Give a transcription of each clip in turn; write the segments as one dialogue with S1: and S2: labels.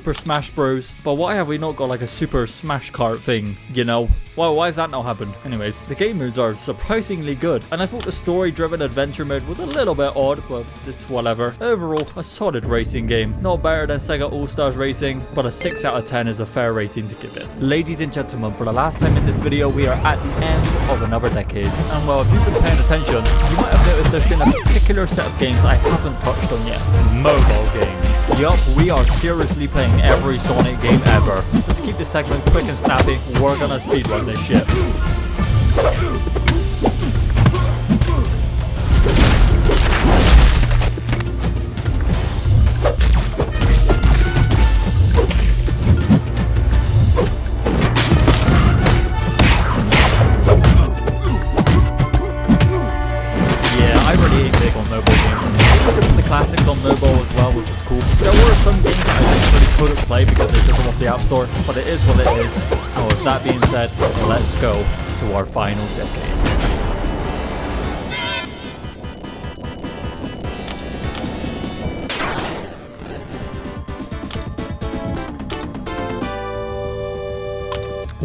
S1: Super Smash Bros, but why have we not got like a Super Smash Kart thing, you know? Why has that not happened? Anyways, the game modes are surprisingly good, and I thought the story-driven adventure mode was a little bit odd, but it's whatever. Overall, a solid racing game. Not better than Sega All-Stars Racing, but a 6 out of 10 is a fair rating to give it. Ladies and gentlemen, for the last time in this video, we are at the end of another decade. And well, if you've been paying attention, you might have noticed there's been a particular set of games I haven't touched on yet. Mobile games. Yup, we are seriously playing every Sonic game ever. But to keep this segment quick and snappy, we're gonna speedrun this shit. Classics on mobile as well, which is cool. There were some games that I literally couldn't play because they took them off the App Store, but it is what it is. And with that being said, let's go to our final decade.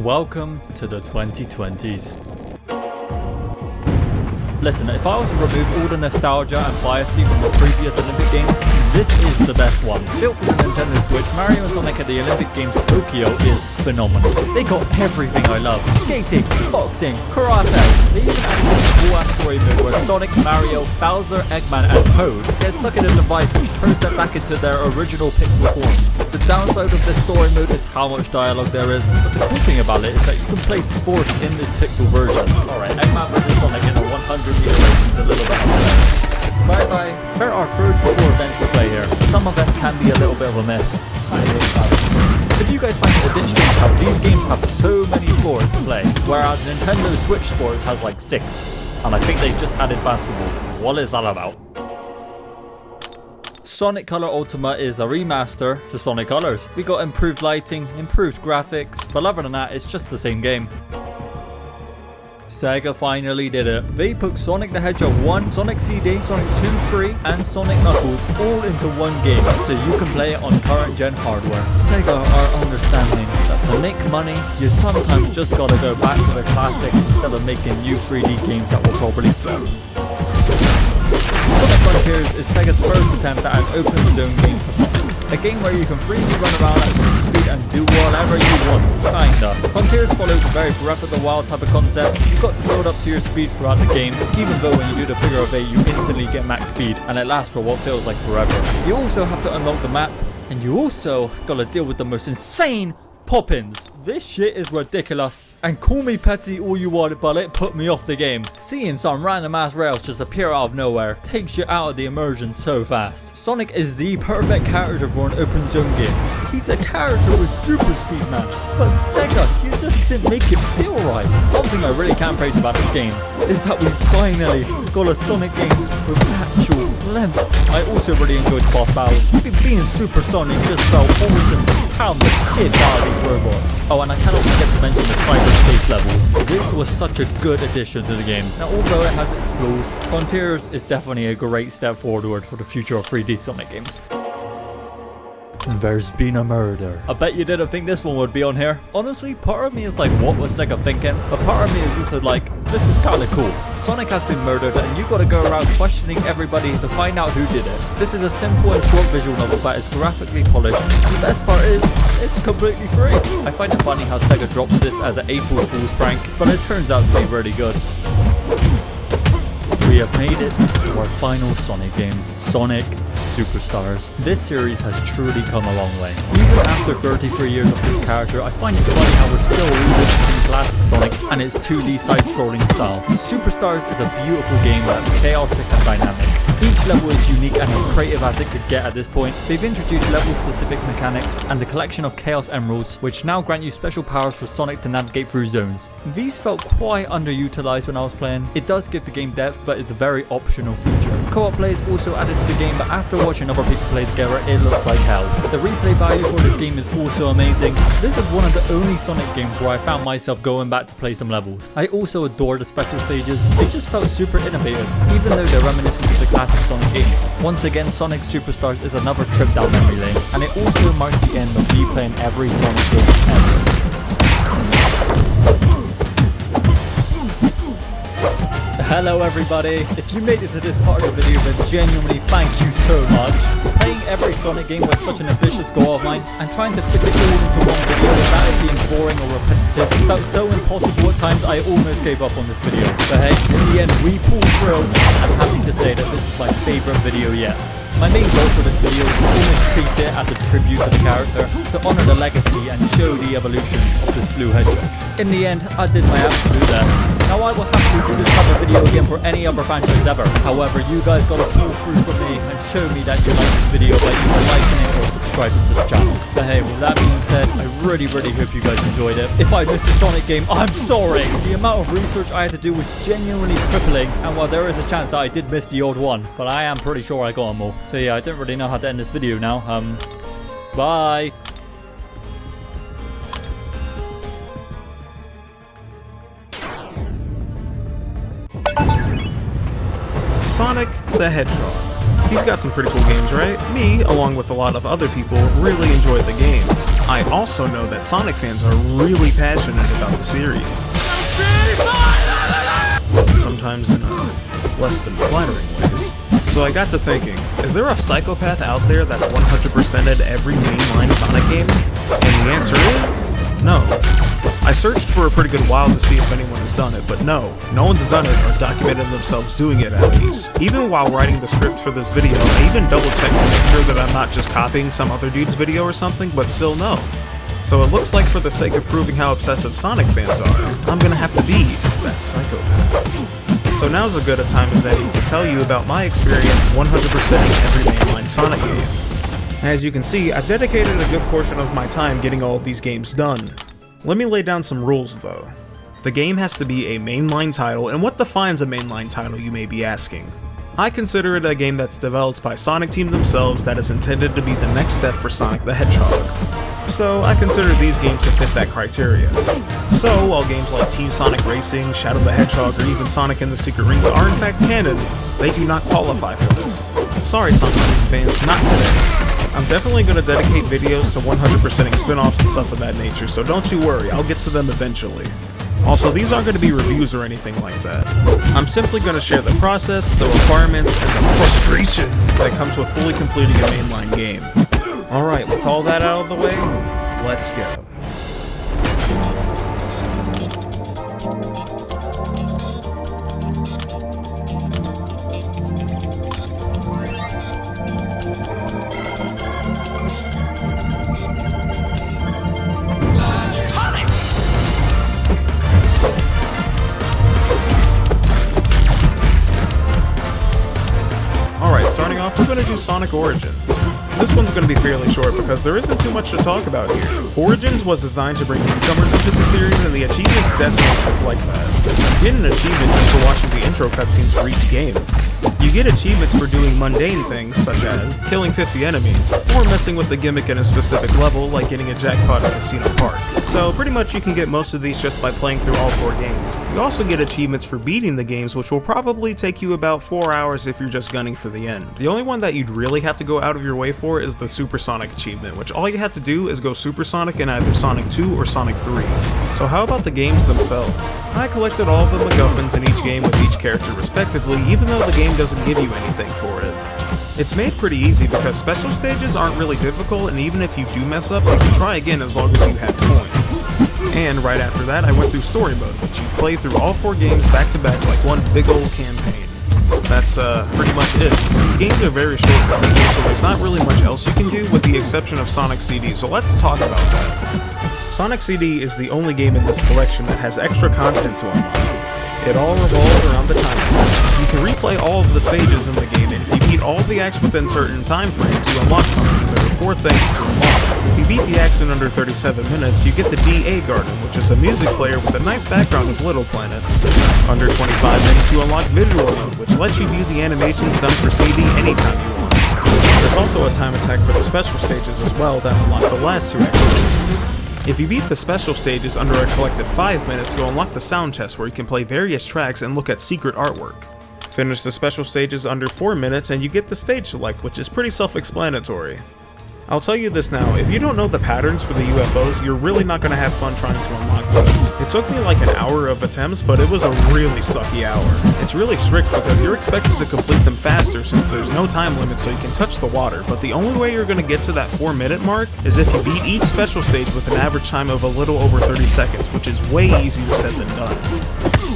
S1: Welcome to the 2020s. Listen, if I was to remove all the nostalgia and bias from the previous Olympic Games, this is the best one. Built for the Nintendo Switch, Mario and Sonic at the Olympic Games Tokyo is phenomenal. They got everything I love. Skating, boxing, karate. They even added this cool-ass story mode where Sonic, Mario, Bowser, Eggman and Toad get stuck in a device which turns them back into their original pixel forms. The downside of this story mode is how much dialogue there is, but the cool thing about it is that you can play sports in this pixel version. Alright, Eggman vs Sonic in a 100 meter race is a little bit unfair. Bye bye. There are 34 events to play here. Some of them can be a little bit of a mess. But do you guys find it a bit strange how these games have so many sports to play, whereas Nintendo Switch Sports has like 6? And I think they just added basketball. What is that about? Sonic Color Ultimate is a remaster to Sonic Colors. We got improved lighting, improved graphics, but other than that, it's just the same game. Sega finally did it. They put Sonic the Hedgehog 1, Sonic CD, Sonic 2, 3, and Sonic Knuckles all into one game, so you can play it on current gen hardware. Sega are understanding that to make money, you sometimes just gotta go back to the classics instead of making new 3D games that will probably flop. Sonic Frontiers is Sega's first attempt at an open zone game for Sonic. A game where you can freely run around at super speed and do whatever you want, kinda. Frontiers follows a very Breath of the Wild type of concept. You've got to build up to your speed throughout the game, even though when you do the figure of 8 you instantly get max speed, and it lasts for what feels like forever. You also have to unlock the map, and you also gotta deal with the most insane pop-ins. This shit is ridiculous, and call me petty all you want, but it put me off the game. Seeing some random ass rails just appear out of nowhere takes you out of the immersion so fast. Sonic is the perfect character for an open zone game. He's a character with super speed, man, but Sega, you just didn't make it feel right. One thing I really can praise about this game is that we finally got a Sonic game with actual length. I also really enjoyed the boss battles. Being Super Sonic just felt awesome to pound the shit out of these robots. Oh, and I cannot forget to mention the cyberspace levels. This was such a good addition to the game. Now, although it has its flaws, Frontiers is definitely a great step forward for the future of 3D Sonic games. There's been a murder. I bet you didn't think this one would be on here. Honestly, part of me is like, what was Sega thinking? But part of me is also like, this is kinda cool. Sonic has been murdered and you gotta go around questioning everybody to find out who did it. This is a simple and short visual novel that is graphically polished, and the best part is, it's completely free. I find it funny how Sega drops this as an April Fool's prank, but it turns out to be really good. We have made it to our final Sonic game, Sonic Superstars. This series has truly come a long way. Even after 33 years of this character, I find it funny how we're still revisiting classic Sonic and its 2D side-scrolling style. Superstars is a beautiful game that's chaotic and dynamic. Each level is unique and as creative as it could get at this point. They've introduced level-specific mechanics and the collection of Chaos Emeralds, which now grant you special powers for Sonic to navigate through zones. These felt quite underutilized when I was playing. It does give the game depth, but it's a very optional feature. Co-op play is also added to the game, but after watching other people play together, it looks like hell. The replay value for this game is also amazing. This is one of the only Sonic games where I found myself going back to play some levels. I also adore the special stages. They just felt super innovative, even though they're reminiscent of the classic classic Sonic games. Once again, Sonic Superstars is another trip down memory lane, and it also marks the end of me playing every Sonic game ever. Hello everybody, if you made it to this part of the video, then genuinely thank you so much. Playing every Sonic game was such an ambitious goal of mine, and trying to fit it all into one video without it being boring or repetitive felt so impossible at times I almost gave up on this video. But hey, in the end we pulled through, and I'm happy to say that this is my favourite video yet. My main goal for this video is to almost treat it as a tribute to the character, to honour the legacy and show the evolution of this blue hedgehog. In the end, I did my absolute best. Now I will happily do this type of video again for any other franchise ever. However, you guys gotta pull through for me and show me that you like this video by either liking it or subscribing to the channel. But hey, with that being said, I really hope you guys enjoyed it. If I missed a Sonic game, I'm sorry! The amount of research I had to do was genuinely crippling, and while there is a chance that I did miss the old one, but I am pretty sure I got them all. So yeah, I don't really know how to end this video now. Bye!
S2: Sonic the Hedgehog. He's got some pretty cool games, right? Me, along with a lot of other people, really enjoyed the games. I also know that Sonic fans are really passionate about the series. Sometimes in less than flattering ways. So I got to thinking, is there a psychopath out there that's 100%ed every mainline Sonic game? And the answer is no. I searched for a pretty good while to see if anyone has done it, but no one's done it or documented themselves doing it at least. Even while writing the script for this video, I even double checked to make sure that I'm not just copying some other dude's video or something, but still no. So it looks like for the sake of proving how obsessive Sonic fans are, I'm gonna have to be that psychopath. So now's as good a time as any to tell you about my experience 100%ing every mainline Sonic game. As you can see, I've dedicated a good portion of my time getting all of these games done. Let me lay down some rules though. The game has to be a mainline title, and what defines a mainline title, you may be asking? I consider it a game that's developed by Sonic Team themselves that is intended to be the next step for Sonic the Hedgehog. So I consider these games to fit that criteria. So while games like Team Sonic Racing, Shadow the Hedgehog, or even Sonic and the Secret Rings are in fact canon, they do not qualify for this. Sorry Sonic Team fans, not today. I'm definitely going to dedicate videos to 100%ing spin-offs and stuff of that nature, so don't you worry, I'll get to them eventually. Also, these aren't going to be reviews or anything like that. I'm simply going to share the process, the requirements, and the frustrations that comes with fully completing a mainline game. Alright, with all that out of the way, let's get 'em. Starting off, we're going to do Sonic Origins. This one's going to be fairly short because there isn't too much to talk about here. Origins was designed to bring newcomers into the series, and the achievements definitely reflect that. You get an achievement just for watching the intro cutscenes for each game. You get achievements for doing mundane things, such as killing 50 enemies, or messing with the gimmick in a specific level, like getting a jackpot at Casino Park. So pretty much you can get most of these just by playing through all 4 games. You also get achievements for beating the games, which will probably take you about 4 hours if you're just gunning for the end. The only one that you'd really have to go out of your way for is the Supersonic achievement, which all you have to do is go Supersonic in either Sonic 2 or Sonic 3. So how about the games themselves? I collected all of the MacGuffins in each game with each character respectively, even though the game doesn't give you anything for it. It's made pretty easy because special stages aren't really difficult, and even if you do mess up, you can try again as long as you have coins. And right after that, I went through story mode, which you play through all 4 games back to back like one big old campaign. That's pretty much it. These games are very short and simple, so there's not really much else you can do with the exception of Sonic CD, so let's talk about that. Sonic CD is the only game in this collection that has extra content to unlock. It all revolves around the time attack. You can replay all of the stages in the game, and if you beat all the acts within certain time frames, you unlock something. There are 4 things to unlock. If you beat the acts in under 37 minutes, you get the DA Garden, which is a music player with a nice background of Little Planet. Under 25 minutes, you unlock Visual Mode, which lets you view the animations done for CD anytime you want. There's also a time attack for the special stages as well that unlock the last 2 activities. If you beat the special stages under a collective 5 minutes, you'll unlock the sound test where you can play various tracks and look at secret artwork. Finish the special stages under 4 minutes and you get the stage select, which is pretty self-explanatory. I'll tell you this now, if you don't know the patterns for the UFOs, you're really not going to have fun trying to unlock those. It took me like an hour of attempts, but it was a really sucky hour. It's really strict because you're expected to complete them faster since there's no time limit so you can touch the water, but the only way you're going to get to that 4-minute mark is if you beat each special stage with an average time of a little over 30 seconds, which is way easier said than done.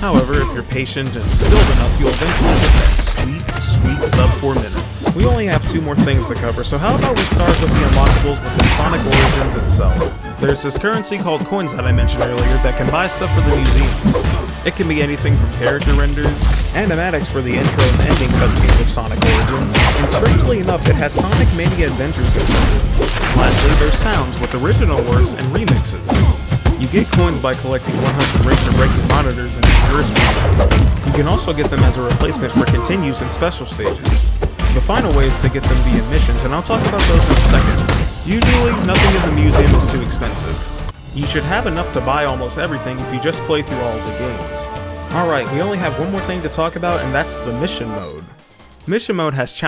S2: However, if you're patient and skilled enough, you'll eventually get that sweet sub 4 minutes. We only have 2 more things to cover, so how about we start with the unlockables within Sonic Origins itself. There's this currency called coins that I mentioned earlier that can buy stuff for the museum. It can be anything from character renders, animatics for the intro and ending cutscenes of Sonic Origins, and strangely enough, it has Sonic Mania Adventures included. Lastly, there's sounds with original works and remixes. You get coins by collecting 100 rings or breaking monitors in Anniversary Mode. You can also get them as a replacement for continues and special stages. The final way is to get them via missions, and I'll talk about those in a second. Usually, nothing in the museum is too expensive. You should have enough to buy almost everything if you just play through all of the games. Alright, we only have one more thing to talk about, and that's the mission mode. Mission mode has challenges